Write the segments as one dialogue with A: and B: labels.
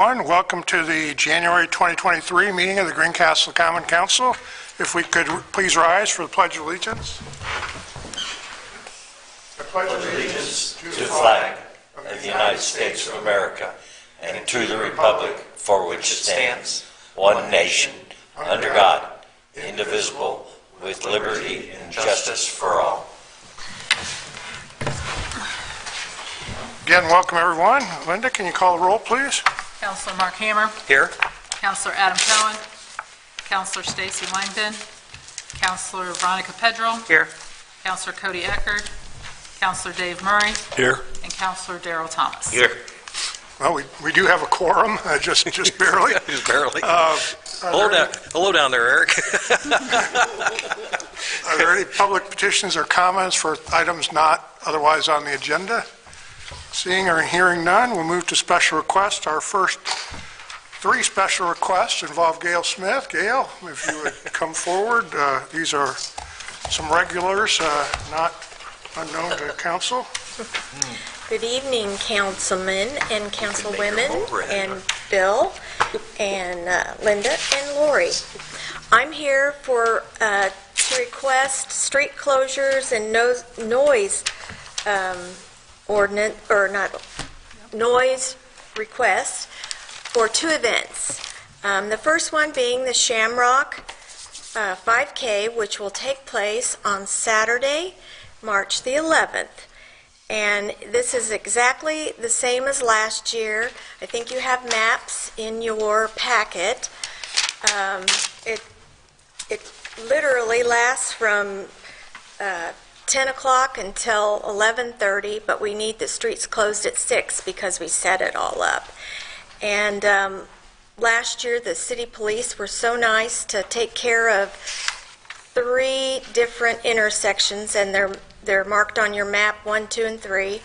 A: Welcome to the January 2023 meeting of the Greencastle Common Council. If we could please rise for the Pledge of Allegiance. I pledge allegiance
B: to the flag of the United States of America and to the republic for which it stands, one nation, under God, indivisible, with liberty and justice for all.
A: Again, welcome everyone. Linda, can you call the roll, please?
C: Councilor Mark Hammer.
B: Here.
C: Councilor Adam Cohen. Councilor Stacy Langdon. Councilor Veronica Pedrell.
B: Here.
C: Councilor Cody Eckert. Councilor Dave Murray.
B: Here.
C: And Councilor Darrell Thomas.
B: Here.
A: Well, we do have a quorum, just barely.
B: Just barely. Hello down there, Eric.
A: Are there any public petitions or comments for items not otherwise on the agenda? Seeing or hearing none, we'll move to special requests. Our first three special requests involve Gail Smith. Gail, if you would come forward. These are some regulars, not unknown to council.
D: Good evening, councilmen and councilwomen, and Bill, and Linda, and Lori. I'm here to request street closures and noise ordinance, or not, noise requests for two events. The first one being the Shamrock 5K, which will take place on Saturday, March the 11th. And this is exactly the same as last year. I think you have maps in your packet. It literally lasts from 10 o'clock until 11:30, but we need the streets closed at 6 because we set it all up. And last year, the city police were so nice to take care of 3 different intersections, and they're marked on your map, 1, 2, and 3.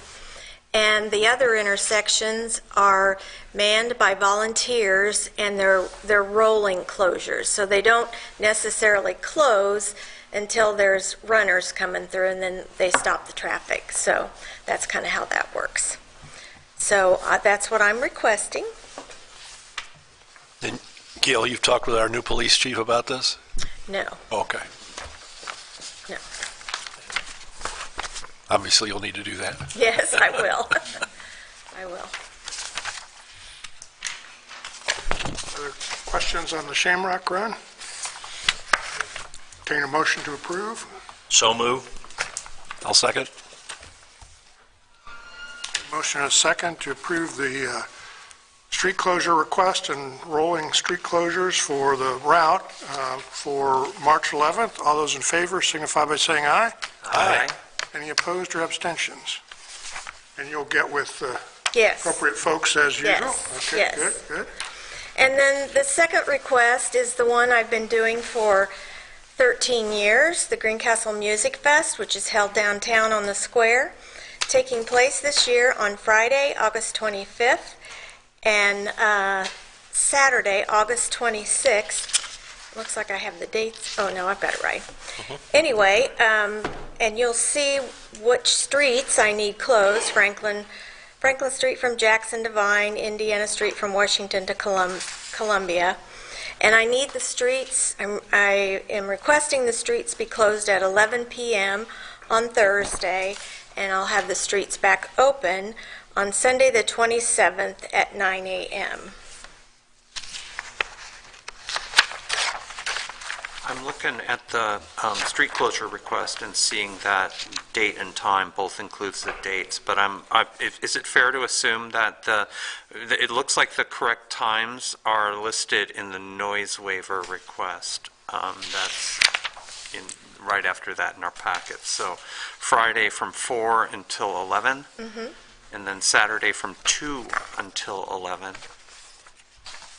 D: And the other intersections are manned by volunteers, and they're rolling closures. So they don't necessarily close until there's runners coming through, and then they stop the traffic. So that's kind of how that works. So that's what I'm requesting.
E: And Gail, you've talked with our new police chief about this?
D: No.
E: Okay.
D: No.
E: Obviously, you'll need to do that.
D: Yes, I will. I will.
A: Other questions on the Shamrock Run? Entertain a motion to approve.
B: So move.
E: I'll second.
A: Motion and a second to approve the street closure request and rolling street closures for the route for March 11th. All those in favor signify by saying aye.
B: Aye.
A: Any opposed or abstentions? And you'll get with
D: Yes.
A: appropriate folks as usual?
D: Yes,
A: Okay,
D: yes.
A: good.
D: And then the second request is the one I've been doing for 13 years, the Greencastle Music Fest, which is held downtown on the square, taking place this year on Friday, August 25th, and Saturday, August 26th. Looks like I have the dates. Oh, no, I've got it right. Anyway, and you'll see which streets I need closed. Franklin Street from Jackson to Vine, Indiana Street from Washington to Columbia. And I need the streets, I am requesting the streets be closed at 11 p.m. on Thursday, and I'll have the streets back open on Sunday the 27th at 9 a.m.
F: I'm looking at the street closure request and seeing that date and time both includes the dates, but is it fair to assume that it looks like the correct times are listed in the noise waiver request? That's right after that in our packet. So Friday from 4 until 11, and then Saturday from 2 until 11.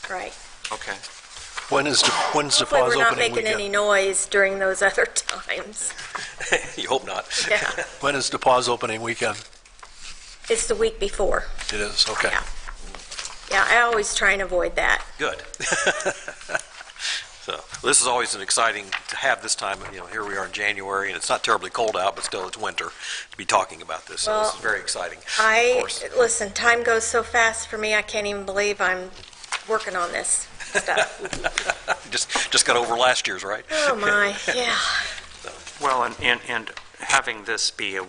D: Right.
F: Okay.
E: When's the
D: Hopefully
E: pause
D: we're not
E: opening
D: making
E: weekend?
D: any noise during those other times.
B: You hope not.
D: Yeah.
E: When is the pause opening weekend?
D: It's the week before.
E: It is, okay.
D: Yeah. Yeah, I always try and avoid that.
B: Good.
E: So this is always an exciting to have this time, here we are in January, and it's not terribly cold out, but still it's winter, to be talking about this. So this is very exciting. Of course.
D: Listen, time goes so fast for me, I can't even believe I'm working on this stuff.
E: Just got over last year's, right?
D: Oh, my, yeah.
F: Well, and having this be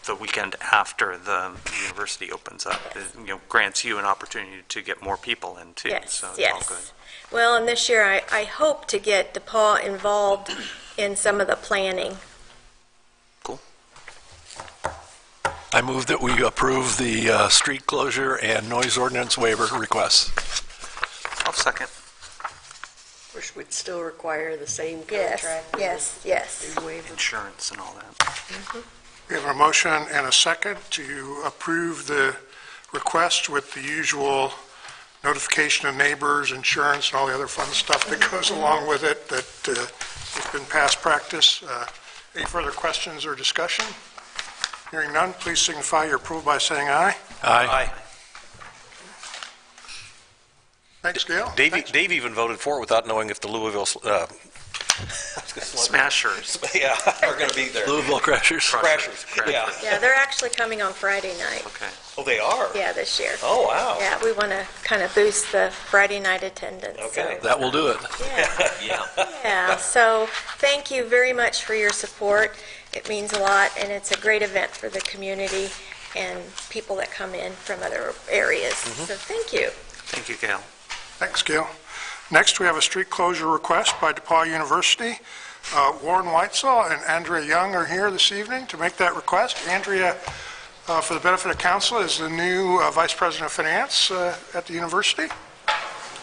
F: the weekend after the university opens up, grants you an opportunity to get more people in too.
D: Yes,
F: So it's
D: yes.
F: all good.
D: Well, and this year I hope to get DePaul involved in some of the planning.
F: Cool.
E: I move that we approve the street closure and noise ordinance waiver requests.
F: I'll second.
G: Which would still require the same
D: Yes,
G: contract.
D: yes.
G: And waiver.
F: Insurance and all that.
A: We have a motion and a second to approve the request with the usual notification of neighbors, insurance, and all the other fun stuff that goes along with it that has been past practice. Any further questions or discussion? Hearing none, please signify your approval by saying aye.
E: Aye.
A: Thanks, Gail.
E: Dave even voted for it without knowing if the Louisville,
F: Smashers.
E: yeah, are going to be there. Louisville Crashers.
F: Crashers.
E: Yeah.
D: Yeah, they're actually coming on Friday night,
F: Okay.
E: Oh, they are?
D: yeah, this year.
E: Oh, wow.
D: Yeah, we want to kind of boost the Friday night attendance. so-
E: Okay. That will do it.
D: Yeah. Yeah, so thank you very much for your support. It means a lot, and it's a great event for the community and people that come in from other areas. So thank you.
F: Thank you, Gail.
A: Thanks, Gail. Next, we have a street closure request by DePaul University. Warren Weitzel and Andrea Young are here this evening to make that request. Andrea, for the benefit of council, is the new Vice President of Finance at the university.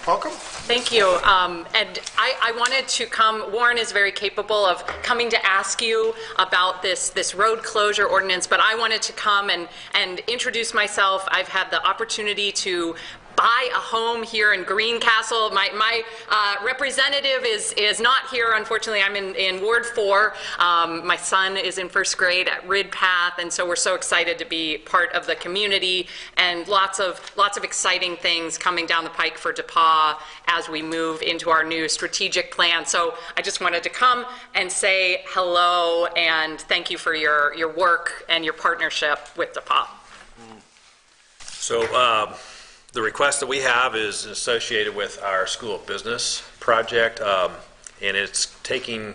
A: Welcome.
H: Thank you. And I wanted to come, Warren is very capable of coming to ask you about this road closure ordinance, but I wanted to come and introduce myself. I've had the opportunity to buy a home here in Greencastle. My representative is not here, unfortunately. I'm in Ward 4. My son is in first grade at Ridpath, and so we're so excited to be part of the community, and lots of exciting things coming down the pike for DePaul as we move into our new strategic plan. So I just wanted to come and say hello and thank you for your work and your partnership with DePaul.
I: So the request that we have is associated with our School of Business project, and it's taking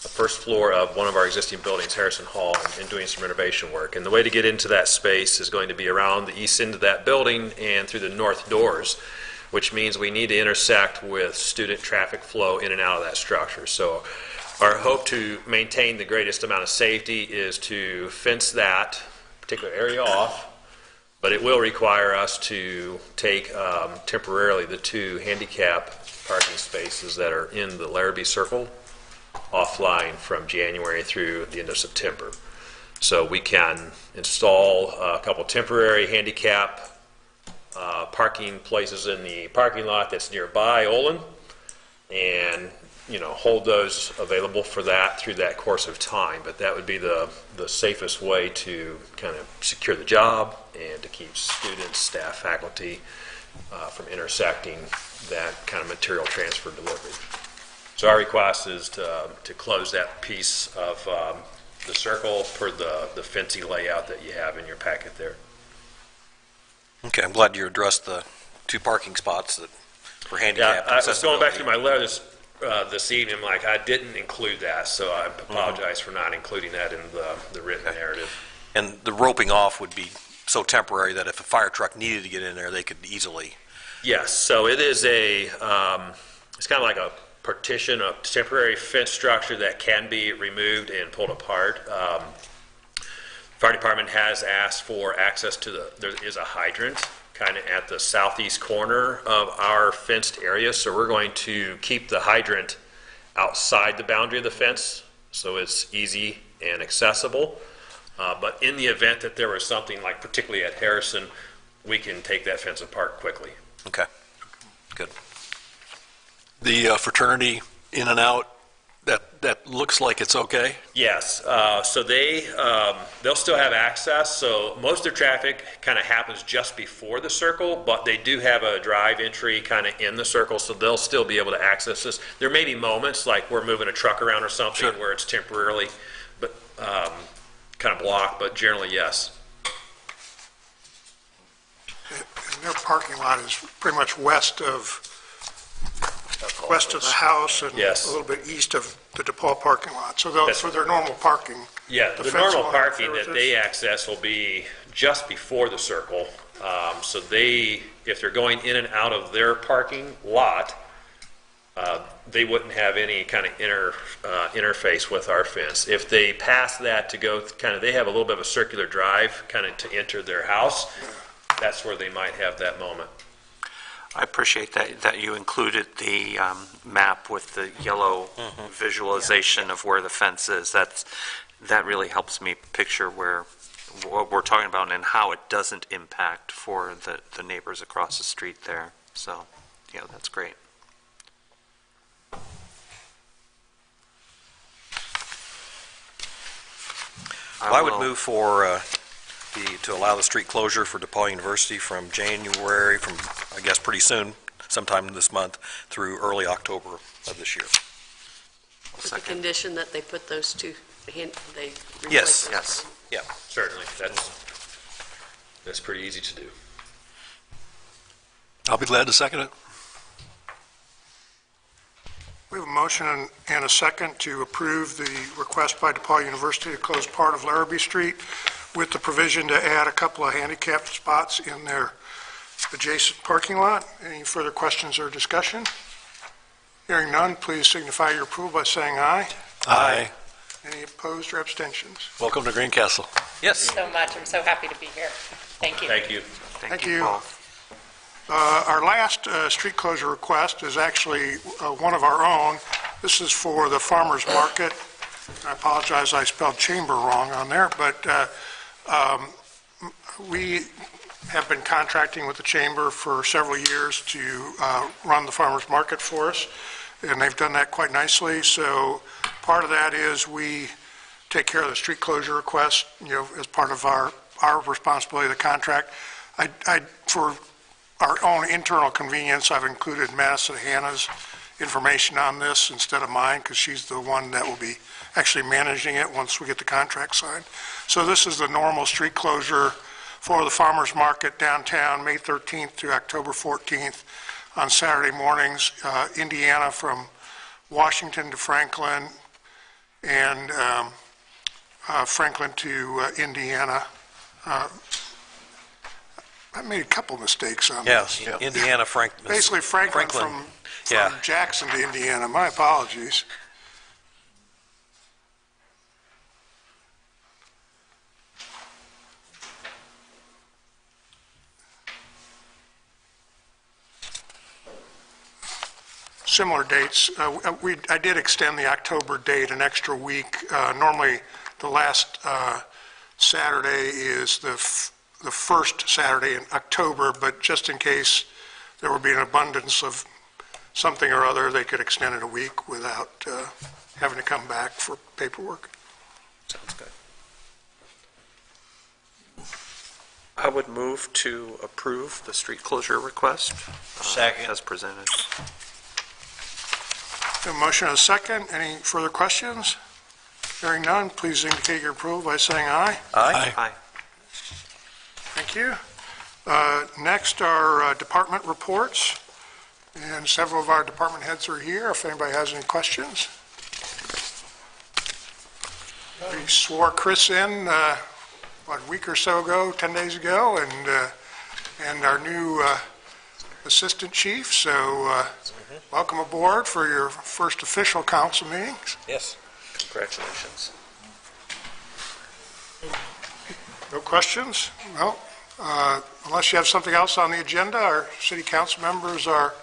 I: the first floor of one of our existing buildings, Harrison Hall, and doing some renovation work. And the way to get into that space is going to be around the east end of that building and through the north doors, which means we need to intersect with student traffic flow in and out of that structure. So our hope to maintain the greatest amount of safety is to fence that particular area off, but it will require us to take temporarily the 2 handicap parking spaces that are in the Larrabee Circle offline from January through the end of September. So we can install a couple temporary handicap parking places in the parking lot that's nearby Olin, and hold those available for that through that course of time. But that would be the safest way to kind of secure the job and to keep students, staff, faculty from intersecting that kind of material transfer delivery. So our request is to close that piece of the circle per the fencing layout that you have in your packet there.
E: Okay, I'm glad you addressed the 2 parking spots that for handicap
I: Yeah, I was going back
E: accessibility.
I: through my letter this evening. I'm like, I didn't include that, so I apologize for not including that in the written narrative.
E: And the roping off would be so temporary that if a fire truck needed to get in there, they could easily.
I: Yes, so it is it's kind of like a partition, a temporary fence structure that can be removed and pulled apart. Fire department has asked for access to there is a hydrant kind of at the southeast corner of our fenced area, so we're going to keep the hydrant outside the boundary of the fence so it's easy and accessible. But in the event that there was something like particularly at Harrison, we can take that fence apart quickly.
E: Okay, good. The fraternity in and out, that looks like it's okay?
I: Yes, so they'll still have access, so most of their traffic kind of happens just before the circle, but they do have a drive entry kind of in the circle, so they'll still be able to access this. There may be moments, like we're moving a truck around or something,
E: Sure.
I: where it's temporarily, but kind of blocked, but generally, yes.
A: And their parking lot is pretty much west of the house and
I: Yes.
A: a little bit east of the DePaul parking lot. So they'll,
I: That's-
A: for their normal parking.
I: Yeah,
A: the
I: the
A: fence
I: normal
A: will
I: parking
A: interfere
I: that
A: with
I: they
A: this?
I: access will be just before the circle. So they, if they're going in and out of their parking lot, they wouldn't have any kind of interface with our fence. If they pass that to go, kind of, they have a little bit of a circular drive kind of to enter their house, that's where they might have that moment.
F: I appreciate that you included the map with the yellow visualization of where the fence is. That really helps me picture what we're talking about and how it doesn't impact for the neighbors across the street there. So, yeah, that's great.
E: I would
F: will-
E: move for to allow the street closure for DePaul University from January, I guess pretty soon, sometime this month, through early October of this year.
G: With the condition that they put those two, they replace
E: Yes.
G: those.
F: Yes.
I: Certainly, that's pretty easy to do.
E: I'll be glad to second it.
A: We have a motion and a second to approve the request by DePaul University to close part of Larrabee Street with the provision to add a couple of handicap spots in their adjacent parking lot. Any further questions or discussion? Hearing none, please signify your approval by saying aye.
E: Aye.
A: Any opposed or abstentions?
E: Welcome to Greencastle. Yes.
H: So much. I'm so happy to be here. Thank you.
I: Thank you.
A: Thank
F: you
A: you.
F: both.
A: Our last street closure request is actually one of our own. This is for the farmer's market. I apologize, I spelled chamber wrong on there, but we have been contracting with the chamber for several years to run the farmer's market for us, and they've done that quite nicely. So part of that is we take care of the street closure request, as part of our responsibility of the contract. For our own internal convenience, I've included Madison Hannah's information on this instead of mine, because she's the one that will be actually managing it once we get the contract signed. So this is the normal street closure for the farmers market downtown, May 13th to October 14th on Saturday mornings, Indiana from Washington to Franklin, and Franklin to Indiana. I made a couple mistakes on
E: Yes,
A: this.
E: Indiana, Franklin.
A: Basically Franklin from Jackson to Indiana. My apologies. Similar dates. I did extend the October date an extra week. Normally, the last Saturday is the first Saturday in October, but just in case there would be an abundance of something or other, they could extend it a week without having to come back for paperwork.
F: Sounds good. I would move to approve the street closure request.
B: Second.
F: As presented.
A: A motion and a second. Any further questions? Hearing none, please indicate your approval by saying aye.
E: Aye.
F: Aye.
A: Thank you. Next are department reports, and several of our department heads are here if anybody has any questions. We swore Chris in, a week or so ago, 10 days ago, and our new assistant chief, so welcome aboard for your first official council meetings.
E: Yes.
F: Congratulations.
A: No questions? Well, unless you have something else on the agenda, our city council members or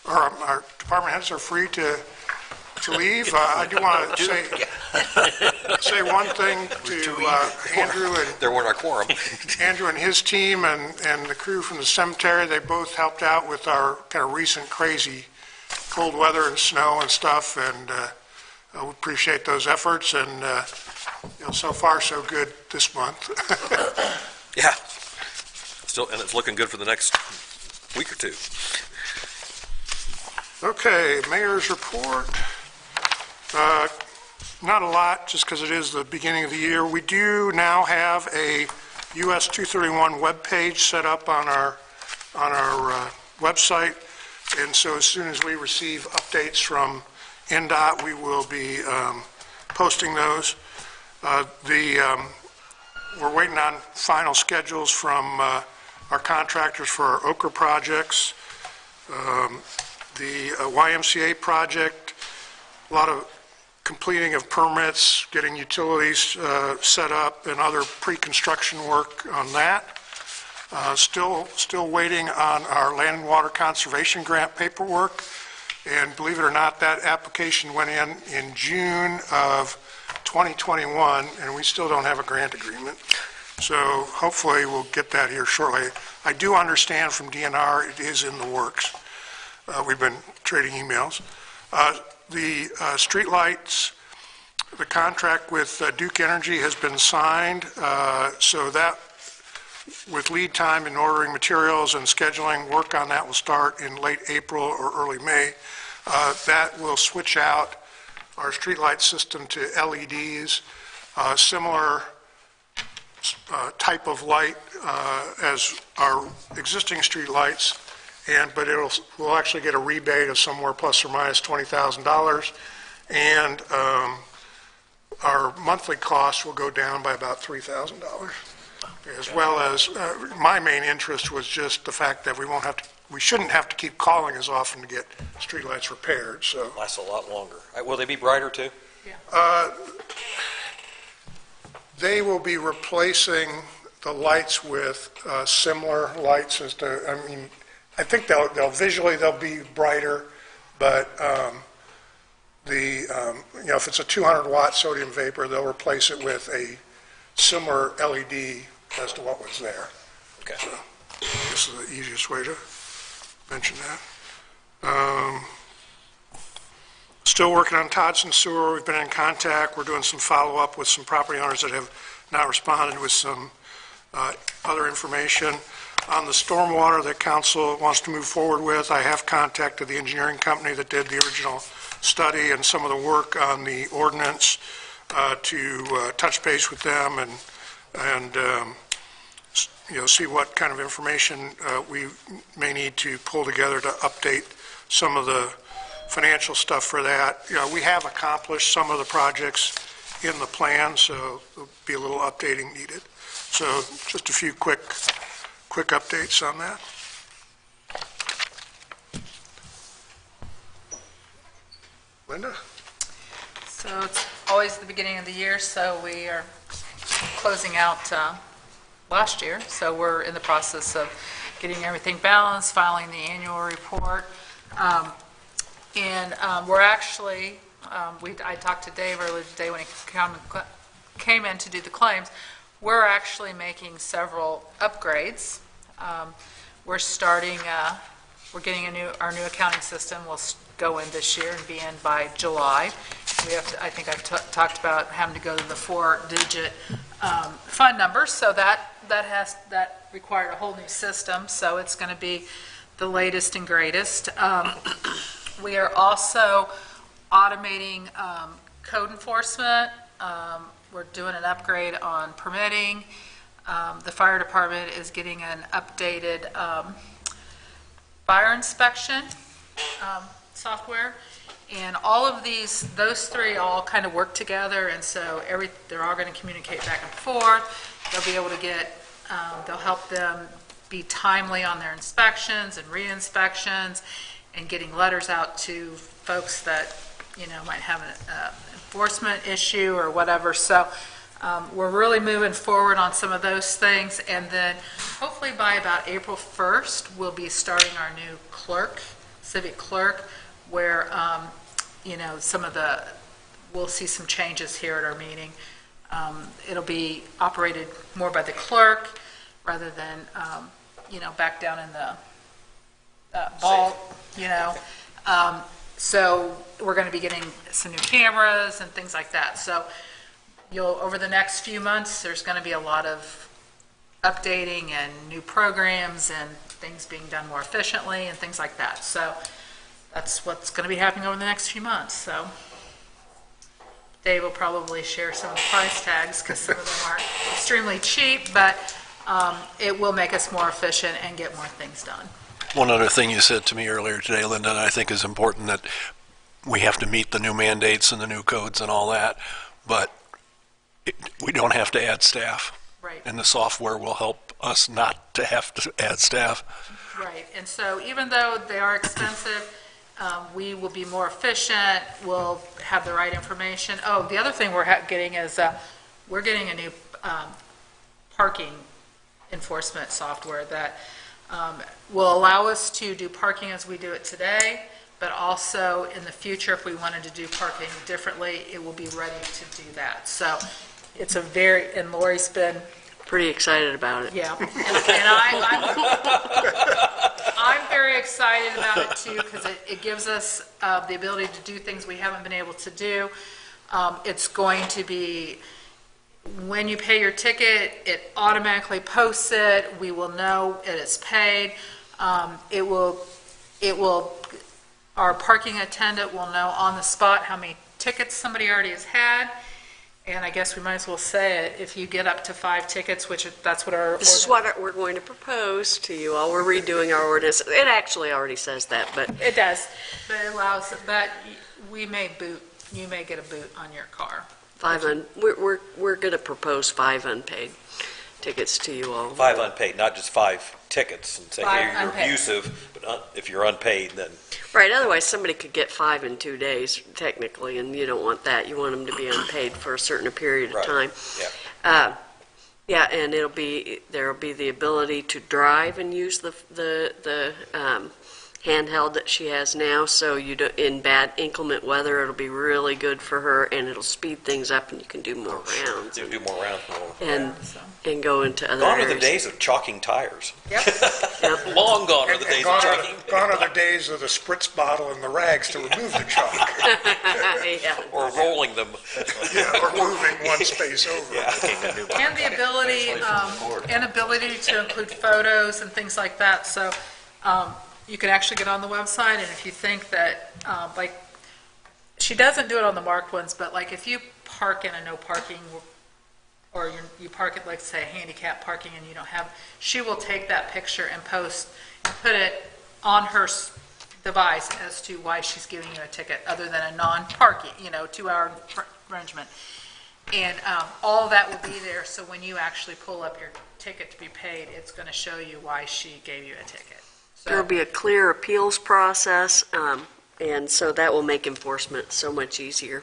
A: our department heads are free to leave. I do want to say one thing to Andrew and
E: There weren't our quorum.
A: Andrew and his team and the crew from the cemetery. They both helped out with our kind of recent crazy cold weather and snow and stuff, and we appreciate those efforts, and so far, so good this month.
E: Yeah. Still, and it's looking good for the next week or two.
A: Okay, mayor's report. Not a lot, just because it is the beginning of the year. We do now have a US 231 webpage set up on our website, and so as soon as we receive updates from NDOT, we will be posting those. We're waiting on final schedules from our contractors for our Okra projects. The YMCA project, a lot of completing of permits, getting utilities set up, and other pre-construction work on that. Still waiting on our Land and Water Conservation Grant paperwork, and believe it or not, that application went in June of 2021, and we still don't have a grant agreement. So hopefully we'll get that here shortly. I do understand from DNR it is in the works. We've been trading emails. The streetlights, the contract with Duke Energy has been signed, so that, with lead time in ordering materials and scheduling, work on that will start in late April or early May. That will switch out our streetlight system to LEDs, similar type of light as our existing streetlights, but we'll actually get a rebate of somewhere plus or minus $20,000, and our monthly cost will go down by about $3,000. As well as my main interest was just the fact that we shouldn't have to keep calling as often to get streetlights repaired. So
E: Lasts a lot longer. Will they be brighter too?
A: they will be replacing the lights with similar lights as to. I think they'll visually they'll be brighter, but if it's a 200-watt sodium vapor, they'll replace it with a similar LED as to what was there.
E: Okay.
A: So this is the easiest way to mention that. Still working on Toddson Sewer. We've been in contact. We're doing some follow-up with some property owners that have not responded with some other information. On the stormwater that council wants to move forward with, I have contacted the engineering company that did the original study and some of the work on the ordinance to touch base with them and see what kind of information we may need to pull together to update some of the financial stuff for that. We have accomplished some of the projects in the plan, so there'll be a little updating needed. So just a few quick updates on that. Linda?
C: So it's always the beginning of the year, so we are closing out last year. So we're in the process of getting everything balanced, filing the annual report. We're actually, I talked to Dave earlier today when he came in to do the claims. We're actually making several upgrades. We're starting, we're getting our new accounting system will go in this year and be in by July. We have to, I think I've talked about having to go to the 4-digit fund number, so that required a whole new system, so it's going to be the latest and greatest. We are also automating code enforcement. We're doing an upgrade on permitting. The fire department is getting an updated fire inspection software. And all of those three all kind of work together, and so they're all going to communicate back and forth. They'll be able to they'll help them be timely on their inspections and re-inspections, and getting letters out to folks that, might have an enforcement issue or whatever. So we're really moving forward on some of those things, and then hopefully by about April 1st, we'll be starting our new civic clerk, where, we'll see some changes here at our meeting. It'll be operated more by the clerk rather than, back down in the vault, So we're going to be getting some new cameras and things like that. So over the next few months, there's going to be a lot of updating and new programs and things being done more efficiently and things like that. So that's what's going to be happening over the next few months. So Dave will probably share some of the price tags because some of them are extremely cheap, but it will make us more efficient and get more things done.
J: One other thing you said to me earlier today, Linda, and I think is important, that we have to meet the new mandates and the new codes and all that, but we don't have to add staff.
C: Right.
J: And the software will help us not to have to add staff.
C: Right, and so even though they are expensive, we will be more efficient, we'll have the right information. Oh, the other thing we're getting is, we're getting a new parking enforcement software that will allow us to do parking as we do it today, but also in the future, if we wanted to do parking differently, it will be ready to do that. So it's and Lori's been...
G: Pretty excited about it.
C: Yeah, and I'm very excited about it too, because it gives us the ability to do things we haven't been able to do. It's going to be, when you pay your ticket, it automatically posts it. We will know it is paid. Our parking attendant will know on the spot how many tickets somebody already has had. And I guess we might as well say it, if you get up to 5 tickets, which that's what our...
G: This is what we're going to propose to you all. We're redoing our ordinance. It actually already says that, but...
C: It does, but it allows, but you may get a boot on your car.
G: We're going to propose 5 unpaid tickets to you all.
E: 5 unpaid, not just 5 tickets, and say,
C: 5
E: hey, you're
C: unpaid.
E: abusive, but if you're unpaid, then...
G: Right, otherwise somebody could get 5 in 2 days, technically, and you don't want that. You want them to be unpaid for a certain period of
E: Right.
G: time.
E: Yeah.
G: Yeah, and there'll be the ability to drive and use the handheld that she has now, so in bad inclement weather, it'll be really good for her, and it'll speed things up, and you can do more rounds.
E: They'll do more rounds.
G: And go into other
E: Gone are
G: areas.
E: the days of chalking tires.
G: Yep.
E: Long gone are the days of chalking.
A: Gone are the days of the spritz bottle and the rags to remove the chalk.
G: Yeah.
E: Or rolling them.
A: Yeah, or moving one space over.
C: And the ability to include photos and things like that. So you can actually get on the website, and if you think that, like, she doesn't do it on the marked ones, but like if you park in a no parking, or you park at, like, say, handicap parking and you don't have, she will take that picture and post and put it on her device as to why she's giving you a ticket, other than a non-parking, 2-hour infringement. And all that will be there, so when you actually pull up your ticket to be paid, it's going to show you why she gave you a ticket. So,
G: There'll be a clear appeals process, and so that will make enforcement so much easier.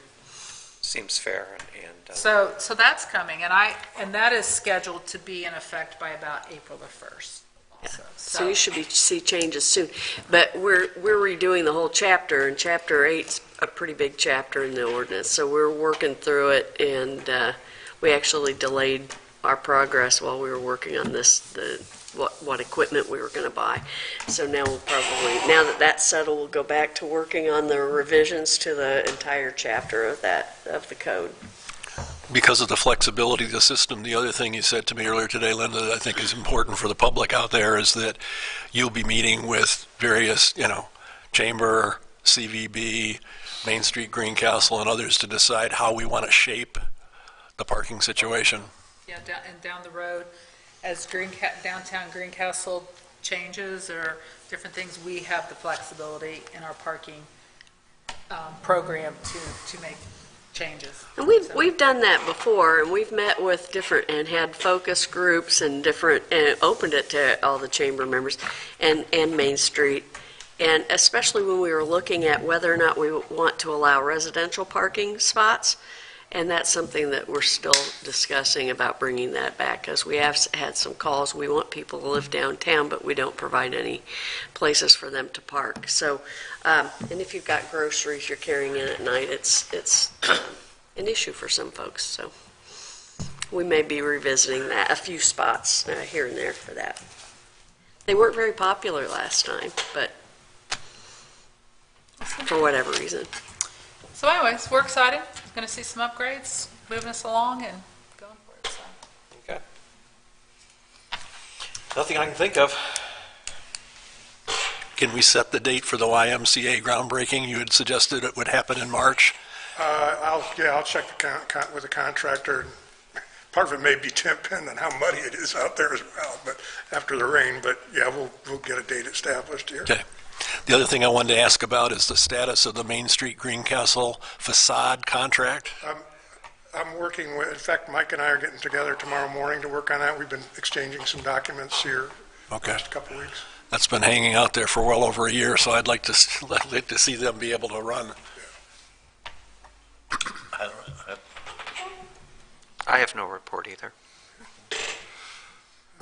F: Seems fair, and
C: so that's coming, and that is scheduled to be in effect by about April the 1st. Also.
G: So you should see changes soon. But we're redoing the whole chapter, and Chapter 8's a pretty big chapter in the ordinance, so we're working through it, and we actually delayed our progress while we were working on this, what equipment we were going to buy. So now now that that's settled, we'll go back to working on the revisions to the entire chapter of the code.
J: Because of the flexibility of the system, the other thing you said to me earlier today, Linda, that I think is important for the public out there is that you'll be meeting with various, Chamber, CVB, Main Street, Greencastle, and others to decide how we want to shape the parking situation.
C: Yeah, and down the road, as downtown Greencastle changes or different things, we have the flexibility in our parking program to make changes.
G: And we've done that before, and we've met with different, and had focus groups and opened it to all the chamber members and Main Street. And especially when we were looking at whether or not we want to allow residential parking spots. And that's something that we're still discussing about bringing that back, because we have had some calls. We want people to live downtown, but we don't provide any places for them to park. So, and if you've got groceries you're carrying in at night, it's an issue for some folks. So we may be revisiting that, a few spots here and there for that. They weren't very popular last time, but for whatever reason.
C: So anyways, we're excited. Going to see some upgrades, moving us along and going for it. So.
E: Okay. Nothing I can think of.
J: Can we set the date for the YMCA groundbreaking? You had suggested it would happen in March.
A: I'll check with the contractor. Part of it may be dependent on how muddy it is out there as well, but after the rain, but yeah, we'll get a date established here.
J: Okay. The other thing I wanted to ask about is the status of the Main Street Greencastle facade contract.
A: I'm working with, in fact, Mike and I are getting together tomorrow morning to work on that. We've been exchanging some documents here the last couple of weeks.
J: That's been hanging out there for well over a year, so I'd like to see them be able to run.
F: I have no report either.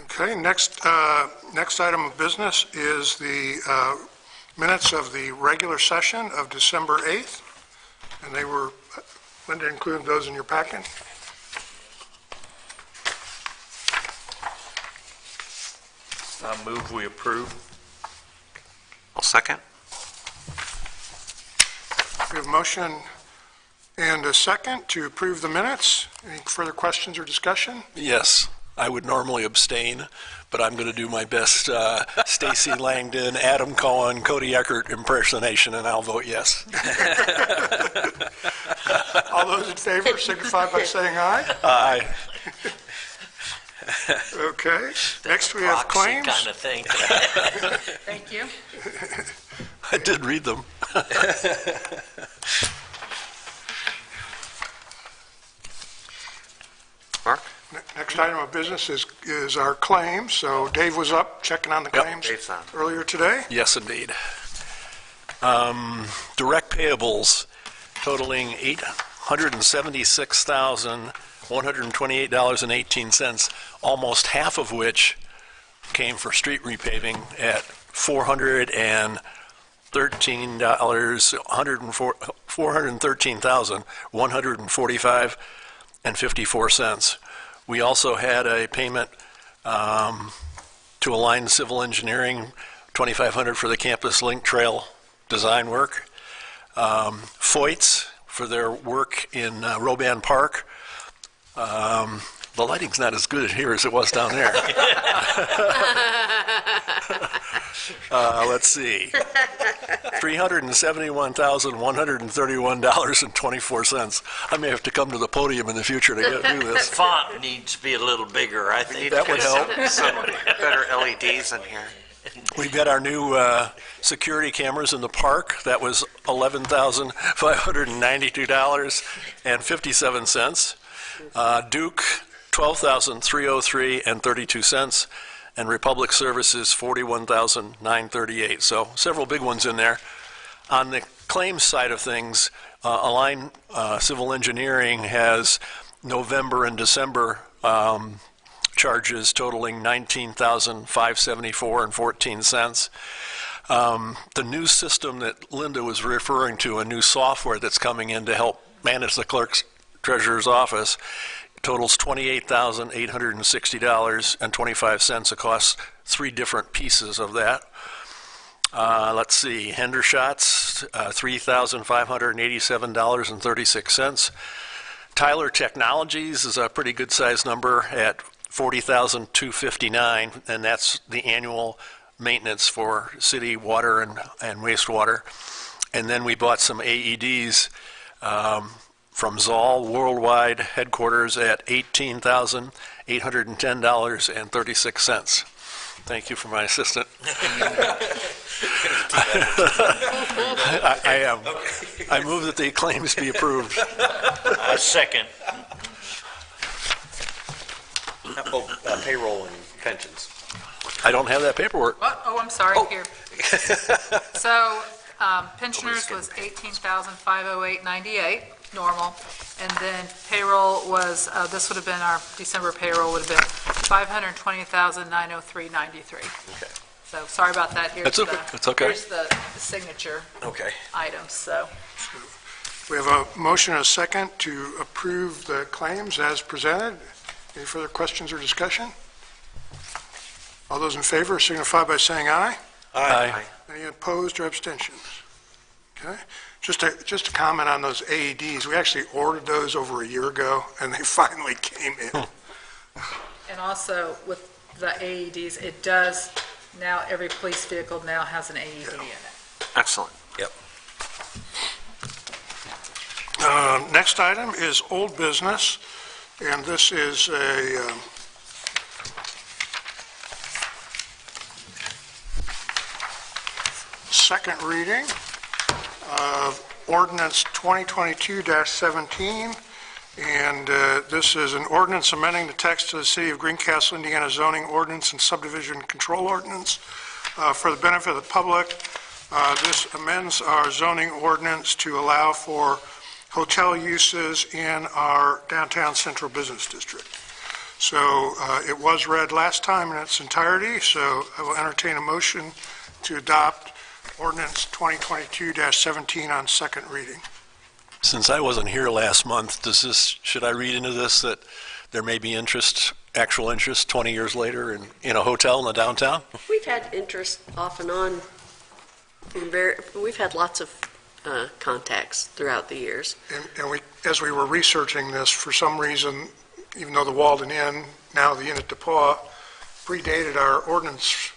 A: Okay, next item of business is the minutes of the regular session of December 8th, and they were, Linda included those in your packet.
I: I move we approve.
F: I'll second.
A: We have a motion and a second to approve the minutes. Any further questions or discussion?
J: Yes, I would normally abstain, but I'm going to do my best Stacy Langdon, Adam Cohen, Cody Eckert impersonation, and I'll vote yes.
A: All those in favor signify by saying aye.
J: Aye.
A: Okay, next we have claims.
B: Proxy kind of thing.
C: Thank you.
J: I did read them.
F: Mark?
A: Next item of business is our claims. So Dave was up checking on the
J: Yep,
A: claims
F: Dave's on.
A: earlier today.
J: Yes, indeed. Direct payables totaling $876,128.18, almost half of which came for street repaving at $413,145.54. We also had a payment to Align Civil Engineering, $2,500 for the Campus Link Trail design work. Foyt's for their work in Roban Park. The lighting's not as good here as it was down there. Let's see. $371,131.24. I may have to come to the podium in the future to do this.
B: Font needs to be a little bigger, I think.
J: That would help.
F: Some better LEDs in here.
J: We've got our new security cameras in the park. That was $11,592.57. Duke, $12,303.32, and Republic Services, $41,938. So several big ones in there. On the claims side of things, Align Civil Engineering has November and December charges totaling $19,574.14. The new system that Linda was referring to, a new software that's coming in to help manage the clerk's treasurer's office, totals $28,860.25 across 3 different pieces of that. Let's see, Hendershots, $3,587.36. Tyler Technologies is a pretty good-sized number at $40,259, and that's the annual maintenance for city water and wastewater. And then we bought some AEDs from Zoll Worldwide Headquarters at $18,810.36. Thank you for my assistant. I am. I move that the claims be approved.
B: I second.
E: Payroll and pensions.
J: I don't have that paperwork.
C: What? Oh, I'm sorry, here. So pensioners was $18,508.98, normal, and then payroll was, this would have been our December payroll would have been $520,903.93.
E: Okay.
C: So sorry about that. Here's
J: That's okay. That's okay.
C: Here's the signature
E: Okay.
C: items, so.
A: We have a motion and a second to approve the claims as presented. Any further questions or discussion? All those in favor signify by saying aye.
J: Aye.
A: Any opposed or abstentions? Okay. Just a comment on those AEDs. We actually ordered those over a year ago, and they finally came in.
C: And also with the AEDs, it does, now every police vehicle now has an AED in it.
F: Excellent.
A: Next item is old business, and this is a second reading of ordinance 2022-17, and this is an ordinance amending the text of the City of Greencastle, Indiana zoning ordinance and subdivision control ordinance for the benefit of the public. This amends our zoning ordinance to allow for hotel uses in our downtown central business district. So it was read last time in its entirety, so I will entertain a motion to adopt ordinance 2022-17 on second reading.
J: Since I wasn't here last month, should I read into this that there may be actual interest 20 years later in a hotel in the downtown?
G: We've had interest off and on. We've had lots of contacts throughout the years.
A: And we, as we were researching this, for some reason, even though the Walden Inn, now the Inn at DePaul, predated our ordinance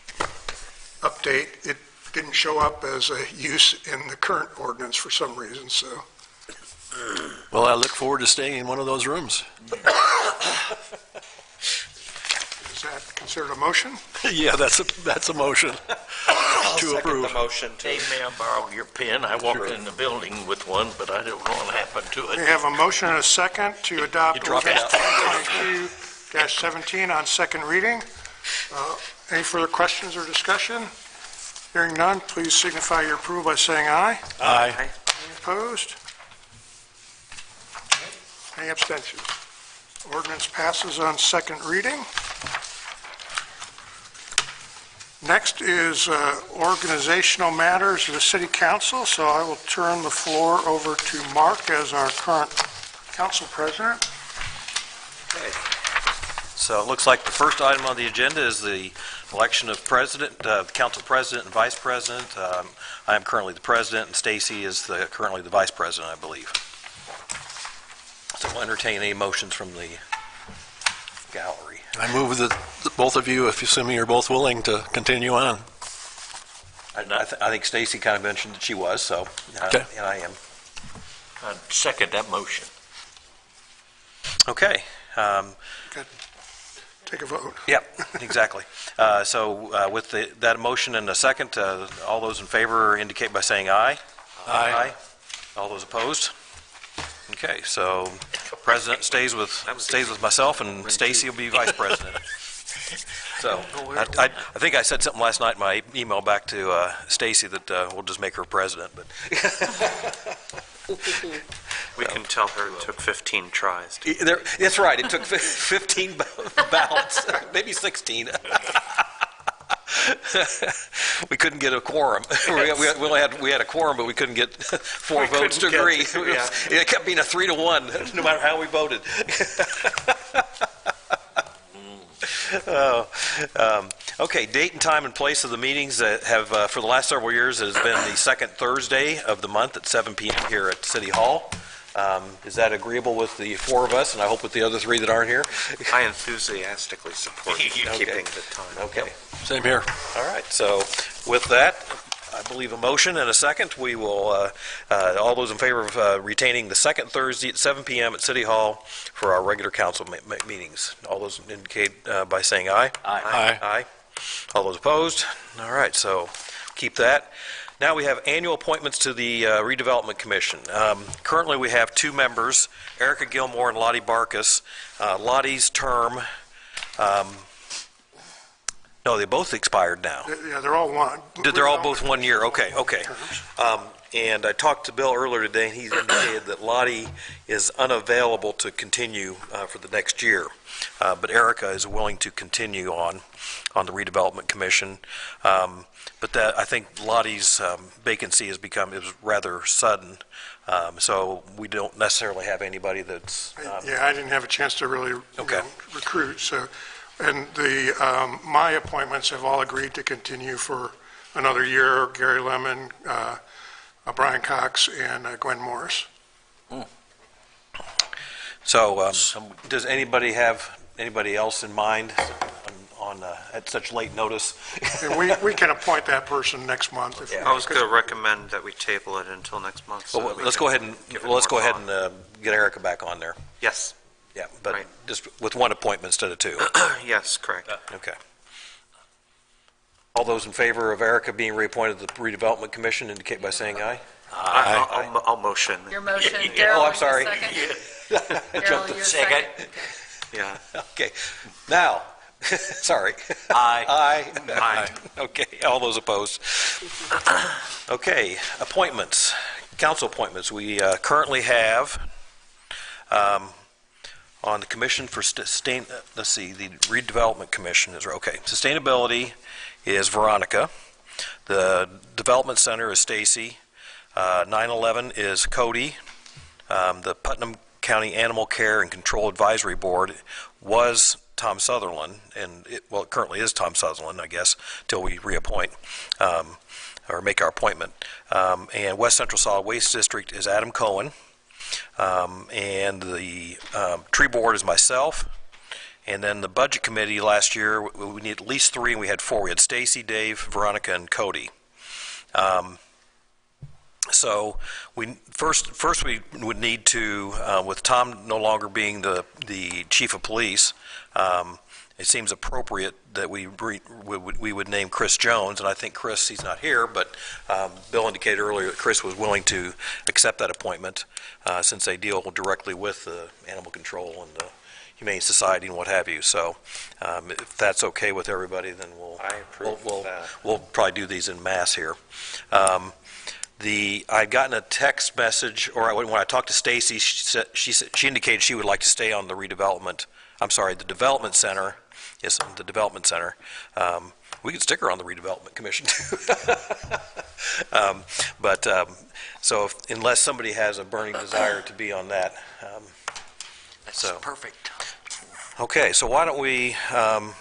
A: update, it didn't show up as a use in the current ordinance for some reason, so.
J: Well, I look forward to staying in one of those rooms.
A: Is that considered a motion?
J: Yeah, that's a motion to approve.
B: motion. Hey, may I borrow your pen? I walked in the building with one, but I don't know what happened to
A: We
B: it.
A: have a motion and a second to adopt
J: dropped it
A: ordinance 2022-17 on second reading. Any further questions or discussion? Hearing none, please signify your approval by saying aye.
J: Aye.
A: Any opposed? Any abstentions? Ordinance passes on second reading. Next is organizational matters of the City Council, so I will turn the floor over to Mark as our current council president.
E: So it looks like the first item on the agenda is the election of president, the council president and vice president. I am currently the president, and Stacy is currently the vice president, I believe. So we'll entertain any motions from the gallery.
J: I move that both of you, if assuming you're both willing to continue on.
E: I think Stacy kind of mentioned that she was, so,
J: Okay.
E: and I am.
B: I second that motion.
E: Okay.
A: Take a vote.
E: Yep, exactly. So with that motion and a second, all those in favor indicate by saying aye. Aye. All those opposed? Okay, so president stays with myself, and Stacy will be vice president. So I think I said something last night in my email back to Stacy that we'll just make her president, but
F: We can tell her it took 15 tries.
E: that's right. It took 15 ballots, maybe 16. We couldn't get a quorum. We had a quorum, but we couldn't get four votes to agree. It kept being a 3-1, no matter how we voted. Okay, date and time and place of the meetings that have, for the last several years, it has been the second Thursday of the month at 7 p.m. here at City Hall. Is that agreeable with the four of us, and I hope with the other three that aren't here?
F: I enthusiastically support keeping the time.
E: Okay.
J: Same here.
E: All right, so with that, I believe a motion and a second. We will, all those in favor of retaining the second Thursday at 7 p.m. at City Hall for our regular council meetings. All those indicate by saying aye.
J: Aye.
E: Aye. All those opposed? All right, so keep that. Now we have annual appointments to the Redevelopment Commission. Currently, we have two members, Erica Gilmore and Lottie Barkus. Lottie's term, no, they both expired now.
A: Yeah, they're all one.
E: They're all both 1 year, okay. And I talked to Bill earlier today, and he indicated that Lottie is unavailable to continue for the next year. But Erica is willing to continue on the Redevelopment Commission. But that, I think Lottie's vacancy is rather sudden. So we don't necessarily have anybody that's...
A: Yeah, I didn't have a chance to really
E: Okay.
A: recruit, so, and my appointments have all agreed to continue for another year. Gary Lemon, Brian Cox and Gwen Morris.
E: So, does anybody have anybody else in mind at such late notice?
A: And we can appoint that person next month. If
F: I was going to recommend that we table it until next month. so
E: Well,
F: that we
E: let's
F: can
E: go ahead and,
F: give it
E: let's
F: more
E: go ahead
F: thought.
E: and get Erica back on there.
F: Yes,
E: Yeah, but
F: Right.
E: just with one appointment instead of two.
F: yes, correct.
E: Okay. All those in favor of Erica being reappointed to the Redevelopment Commission indicate by saying aye.
F: I'll motion.
C: Your motion, Daryl,
E: Oh, I'm
C: you
E: sorry.
C: second?
E: Jumped
C: Daryl,
E: to
C: you're
B: second.
F: Yeah.
E: Okay. Now, sorry.
B: Aye.
E: Aye.
F: Aye.
E: Okay, all those opposed. Okay, appointments, council appointments. We currently have on the Commission for the Redevelopment Commission is, okay, Sustainability is Veronica. The Development Center is Stacy. 9/11 is Cody. The Putnam County Animal Care and Control Advisory Board was Tom Sutherland, and it currently is Tom Sutherland, I guess, till we reappoint or make our appointment. And West Central Solid Waste District is Adam Cohen. And the Tree Board is myself. And then the Budget Committee last year, we need at least three, and we had four. We had Stacy, Dave, Veronica, and Cody. So we first we would need to, with Tom no longer being the chief of police, it seems appropriate that we would name Chris Jones, and I think Chris, he's not here, but Bill indicated earlier that Chris was willing to accept that appointment since they deal directly with the animal control and the Humane Society and what have you. So if that's okay with everybody, then
F: I approve of that.
E: we'll probably do these in mass here. I'd gotten a text message, or when I talked to Stacy, she indicated she would like to stay on the the Development Center. Yes, the Development Center. We could stick her on the Redevelopment Commission too. So unless somebody has a burning desire to be on that.
B: That's perfect.
E: Okay, so why don't we,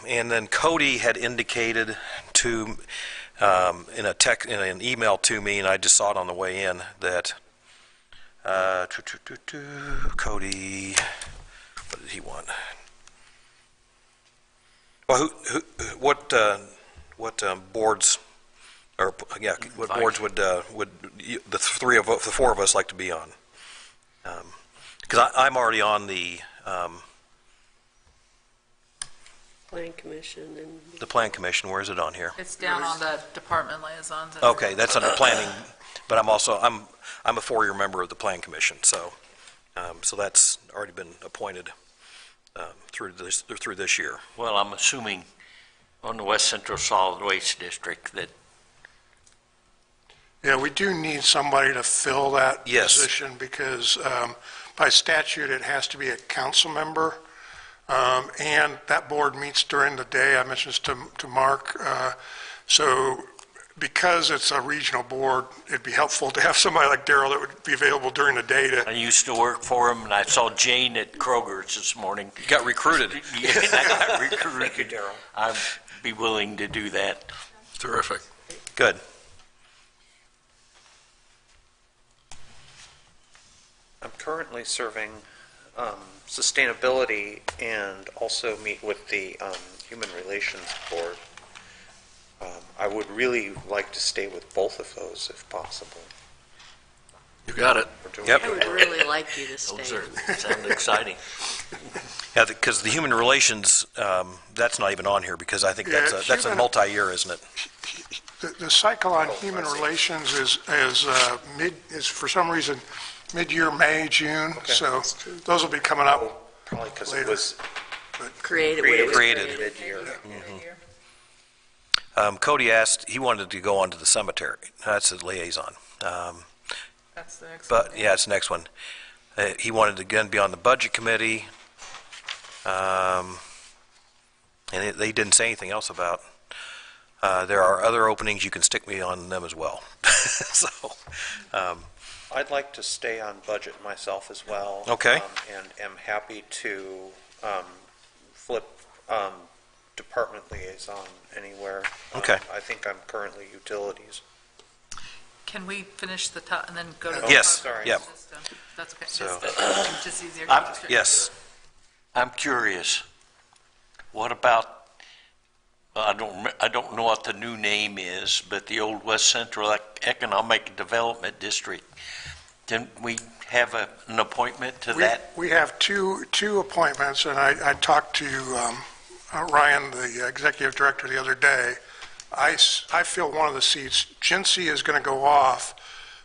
E: and then Cody had indicated to, in an email to me, and I just saw it on the way in, that, Cody, what did he want? Well, what boards, or, yeah, what boards would the four of us like to be on? Because I'm already on the,
G: Plan Commission and.
E: the Plan Commission. Where is it on here?
C: It's down on the department liaisons.
E: Okay, that's under planning, but I'm a 4-year member of the Plan Commission, so that's already been appointed through this year.
B: Well, I'm assuming on the West Central Solid Waste District that
A: Yeah, we do need somebody to fill that
E: Yes.
A: position because by statute, it has to be a council member. And that board meets during the day. I mentioned this to Mark. So because it's a regional board, it'd be helpful to have somebody like Daryl that would be available during the day to,
B: I used to work for him, and I saw Jane at Kroger's this morning.
E: You got recruited.
B: Yeah, I got recruited. I'd be willing to do that.
J: Terrific.
E: Good.
F: I'm currently serving sustainability and also meet with the Human Relations Board. I would really like to stay with both of those if possible.
J: You got it.
F: Or do we-
E: Yep.
G: I would really like you to
B: Those
G: stay.
B: sound exciting.
E: Yeah, because the Human Relations, that's not even on here because I think
A: Yeah,
E: that's a
A: human-
E: multi-year, isn't it?
A: the cycle on human relations is for some reason, mid-year, May, June. So those will be coming up.
F: Probably because it
A: Later.
F: was
G: Created, when it was
E: Created.
F: mid-year.
E: Cody asked, he wanted to go on to the cemetery. That's his liaison.
C: That's the next
E: But,
C: one.
E: yeah, it's the next one. He wanted to again be on the Budget Committee. And they didn't say anything else about. There are other openings, you can stick me on them as well. So,
F: I'd like to stay on budget myself as well.
E: Okay.
F: And am happy to flip department liaison anywhere.
E: Okay.
F: I think I'm currently utilities.
C: can we finish the top and then go to? the
E: Yes,
C: top?
E: yeah.
C: That's okay.
E: So-
C: Just easier.
E: Yes.
B: I'm curious, what about, I don't know what the new name is, but the old West Central Economic Development District, didn't we have an appointment to that?
A: We have two appointments, and I talked to Ryan, the executive director, the other day. I fill one of the seats. Jinsey is going to go off,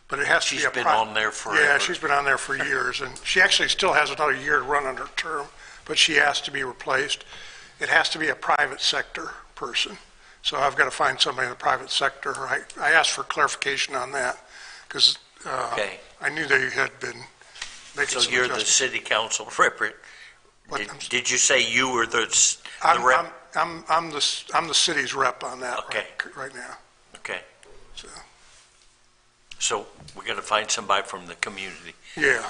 A: but it has to be
B: She's
A: a...
B: been on there forever.
A: Yeah, she's been on there for years, and she actually still has another year to run on her term, but she has to be replaced. It has to be a private sector person, so I've got to find somebody in the private sector. I asked for clarification on that, because
B: Okay.
A: I knew they had been making
B: So
A: some
B: you're the
A: adjustments.
B: city council representative.
A: What-
B: Did you say you were the
A: I'm
B: rep?
A: the city's rep on that
B: Okay.
A: right now.
B: Okay,
A: So,
B: so we're going to find somebody from the community,
A: yeah.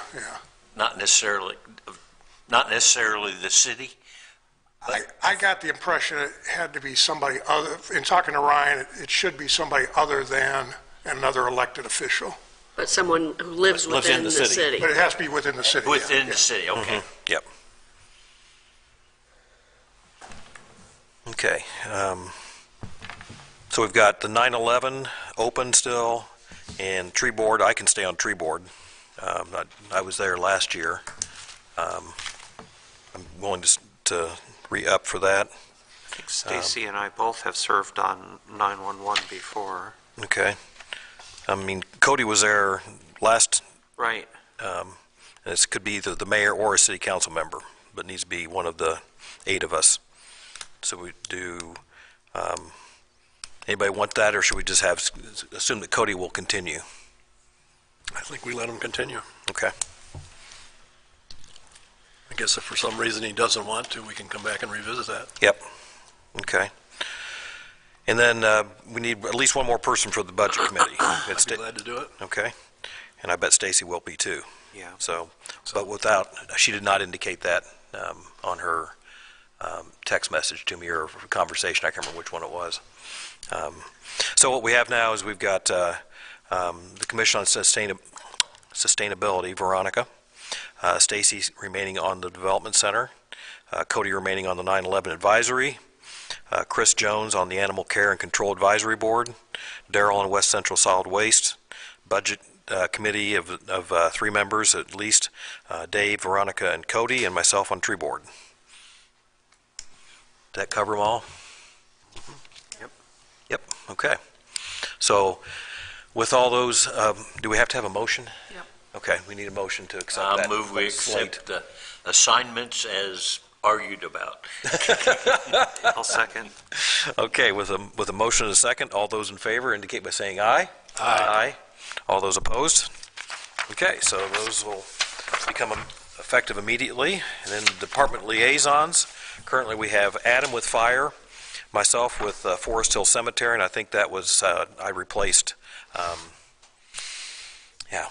B: not necessarily the city?
A: I got the impression it had to be somebody other, in talking to Ryan, it should be somebody other than another elected official.
G: But someone who lives
E: Lives
G: within
E: in the
G: the
E: city.
G: city.
A: But it has to be within the city. yeah,
B: Within
A: yeah.
B: the city, okay.
E: Yep. Okay. So we've got the 9/11 open still, and tree board, I can stay on tree board. I was there last year. I'm willing to re-up for that.
F: I think Stacy and I both have served on 911 before.
E: Okay. I mean, Cody was there last,
F: Right.
E: and this could be either the mayor or a city council member, but needs to be one of the 8 of us. So we do, anybody want that, or should we just assume that Cody will continue?
J: I think we let him continue.
E: Okay.
J: I guess if for some reason he doesn't want to, we can come back and revisit that.
E: Yep. Okay. And then we need at least one more person for the budget committee.
J: I'd be glad to do it.
E: Okay. And I bet Stacy will be too.
F: Yeah.
E: So, but she did not indicate that on her text message to me or conversation. I can't remember which one it was. So what we have now is we've got the Commission on Sustainability, Veronica, Stacy remaining on the Development Center, Cody remaining on the 9/11 Advisory, Chris Jones on the Animal Care and Control Advisory Board, Daryl on West Central Solid Waste, Budget Committee of 3 members at least, Dave, Veronica, and Cody, and myself on Tree Board. Did that cover them all? Yep, okay. So with all those, do we have to have a motion?
C: Yep.
E: Okay, we need a motion to accept that.
B: I move we
E: slate.
B: accept the assignments as argued about.
F: I'll second.
E: Okay, with a motion and a second, all those in favor indicate by saying aye. Aye. All those opposed? Okay, so those will become effective immediately. And then department liaisons, currently we have Adam with Fire, myself with Forest Hill Cemetery, and I think that was, I replaced, yeah.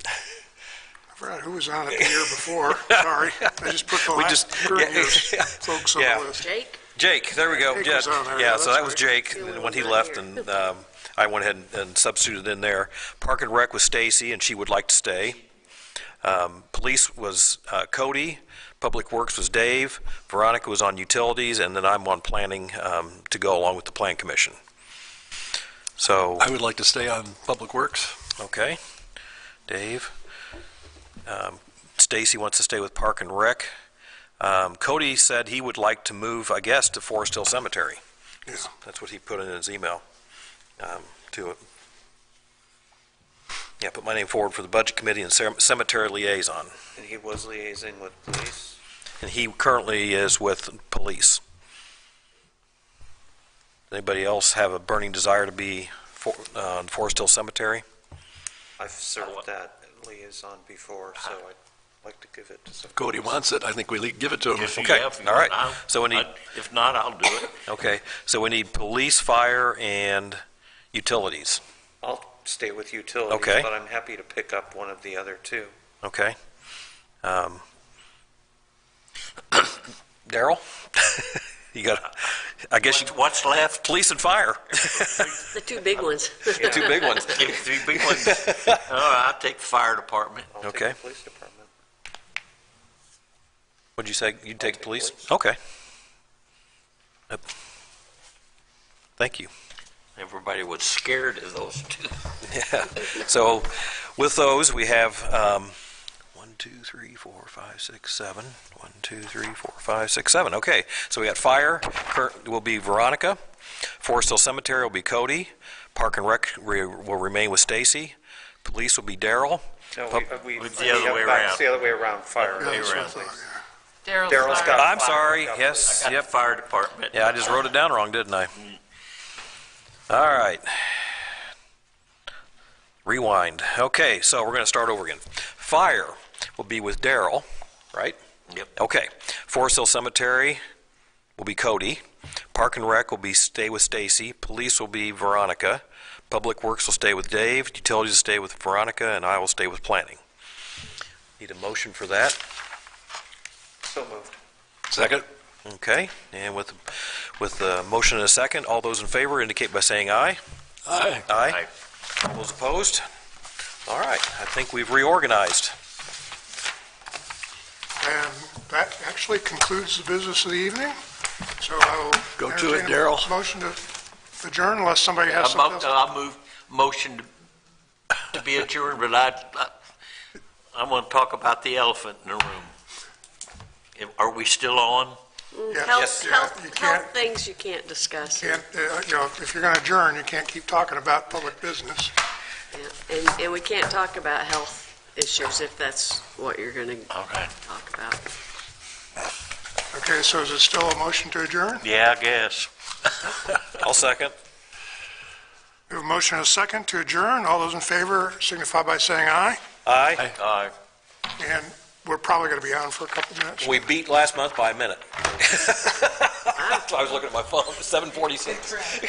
A: I forgot who was on it the year before, sorry. I just put the last current year's folks on
E: Yeah.
A: the list.
G: Jake?
E: Jake, there we go.
A: Jake
E: Yeah,
A: was on there,
E: yeah,
A: yeah,
E: so
A: that's
E: that was
A: right.
E: Jake,
G: The only
E: and when he
G: one
E: left,
G: right
E: and I went ahead and substituted in there. Park and Rec was Stacy, and she would like to stay. Police was Cody, Public Works was Dave, Veronica was on Utilities, and then I'm on Planning to go along with the Plan Commission. So,
J: I would like to stay on Public Works.
E: okay, Dave. Stacy wants to stay with Park and Rec. Cody said he would like to move, I guess, to Forest Hill Cemetery.
A: Yeah.
E: That's what he put in his email to it. Yeah, put my name forward for the Budget Committee and Cemetery Liaison.
F: And he was liaising with police?
E: And he currently is with police. Anybody else have a burning desire to be on Forest Hill Cemetery?
F: I've served that liaison before, so I'd like to give it to someone.
J: Cody wants it, I think we give it to him.
B: If you
E: Okay,
B: have,
E: all right.
B: I'll-
E: So we need-
B: If not, I'll do it.
E: Okay, so we need police, fire, and utilities.
F: I'll stay with utilities,
E: Okay.
F: but I'm happy to pick up one of the other 2.
E: Okay. Daryl? You got, I guess you,
B: What's left?
E: police and fire,
G: The two big ones.
E: the two big ones.
B: Give me 3 big ones. All right, I'll take the fire department.
E: Okay.
F: Police department.
E: What'd you say? You'd take police? Okay. Yep. Thank you.
B: Everybody was scared of those two.
E: Yeah. So with those, we have 1, 2, 3, 4, 5, 6, 7. 1, 2, 3, 4, 5, 6, 7. Okay. So we got fire will be Veronica. Forest Hill Cemetery will be Cody. Park and Rec will remain with Stacy. Police will be Daryl.
F: No,
B: It's the other way around.
F: It's the other way around, fire.
A: Yeah, that's what I
B: around.
A: thought, yeah.
C: Daryl's
F: got-
E: I'm sorry. Yes.
B: I got the fire department.
E: Yeah, I just wrote it down wrong, didn't I? All right. Rewind. Okay, so we're going to start over again. Fire will be with Daryl, right?
B: Yep.
E: Okay. Forest Hill Cemetery will be Cody. Park and Rec will stay with Stacy. Police will be Veronica. Public Works will stay with Dave. Utilities will stay with Veronica, and I will stay with Planning. Need a motion for that?
F: So moved.
J: Second?
E: Okay, and with the motion and a second, all those in favor indicate by saying aye.
J: Aye.
E: Aye. All those opposed? All right, I think we've reorganized.
A: And that actually concludes the business of the evening. So I will
J: Go to it,
A: entertain a
J: Darryl.
A: motion to adjourn unless somebody has something else.
B: I'll move motion to be adjourned, but I want to talk about the elephant in the room. Are we still on?
A: Yes.
G: Health,
A: Yeah,
G: health,
A: you
G: health
A: can't-
G: things you can't discuss.
A: Can't, if you're going to adjourn, you can't keep talking about public business.
G: Yeah, and we can't talk about health issues if that's what you're going to
B: Okay.
G: talk about.
A: Okay, so is it still a motion to adjourn?
B: Yeah, I guess.
E: I'll second.
A: We have a motion and a second to adjourn. All those in favor signify by saying aye.
E: Aye.
B: All right.
A: And we're probably going to be on for a couple minutes.
E: We beat last month by a minute. I was looking at my phone, 7:46.